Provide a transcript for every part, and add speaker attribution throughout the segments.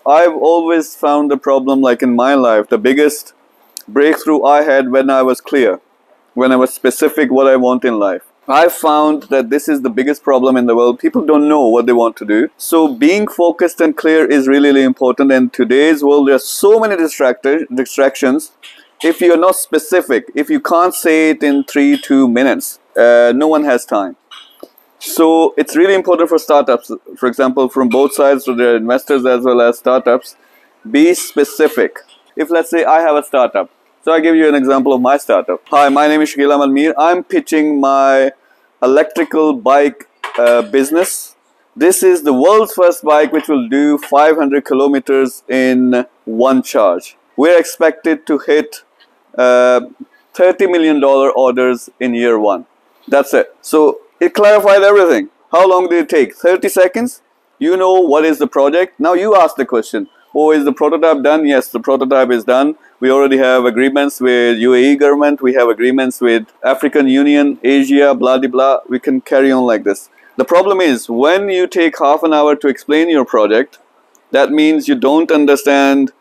Speaker 1: I've always found the problem, like in my life, the biggest breakthrough I had when I was clear, when I was specific what I want in life. I found that this is the biggest problem in the world. People don't know what they want to do. So being focused and clear is really, really important. In today's world, there are so many distractions. If you're not specific, if you can't say it in 2 minutes, no one has time. So it's really important for startups, for example, from both sides, so there are investors as well as startups, be specific. If let's say I have a startup, so I give you an example of my startup. Hi, my name is Shakeel Ahmad Meer. I'm pitching my electrical bike business. This is the world's first bike which will do 500 kilometers in one charge. We're expected to hit $30 million orders in year 1. That's it. So it clarified everything. How long did it take? 30 seconds? You know what is the project. Now you ask the question. Oh, is the prototype done? Yes, the prototype is done. We already have agreements with UAE government. We have agreements with African Union, Asia, blah, blah, blah. We can carry on like this. The problem is when you take half an hour to explain your project, that means you don't understand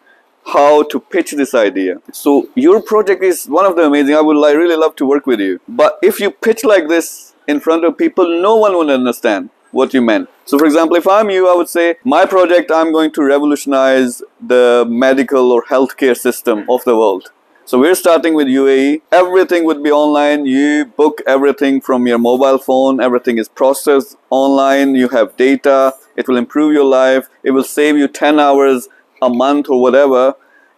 Speaker 1: how to pitch this idea. So your project is one of the amazing. I would really love to work with you. But if you pitch like this in front of people, no one would understand what you meant. So for example, if I'm you, I would say, my project, I'm going to revolutionize the medical or healthcare system of the world. So we're starting with UAE. Everything would be online. You book everything from your mobile phone. Everything is processed online. You have data. It will improve your life. It will save you 10 hours a month or whatever.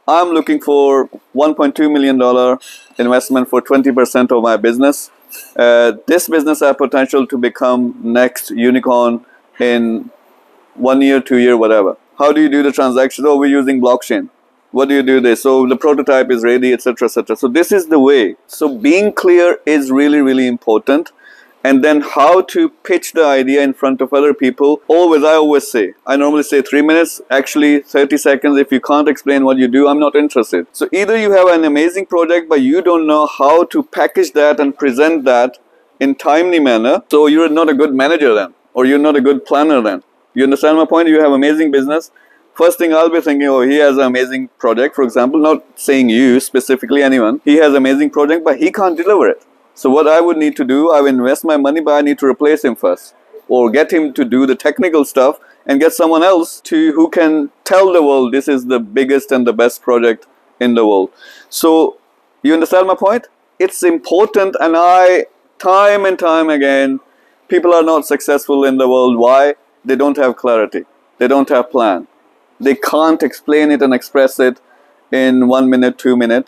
Speaker 1: I'm looking for $1.2 million investment for 20% of my business. This business has potential to become next unicorn in 1 year, 2 year, whatever. How do you do the transaction? Oh, we're using blockchain. What do you do this? So the prototype is ready, etc., etc. So this is the way. So being clear is really, really important. And then how to pitch the idea in front of other people. I always say, I normally say 3 minutes, actually 30 seconds. If you can't explain what you do, I'm not interested. So either you have an amazing project, but you don't know how to package that and present that in timely manner. So you're not a good manager then, or you're not a good planner then. You understand my point? You have amazing business. First thing I'll be thinking, oh, he has an amazing project, for example, not saying you specifically, anyone. He has an amazing project, but he can't deliver it. So what I would need to do, I would invest my money, but I need to replace him first. Or get him to do the technical stuff and get someone else who can tell the world this is the biggest and the best project in the world. So you understand my point? It's important, and time and time again, people are not successful in the world. Why? They don't have clarity. They don't have plan. They can't explain it and express it in 1 minute, 2 minutes.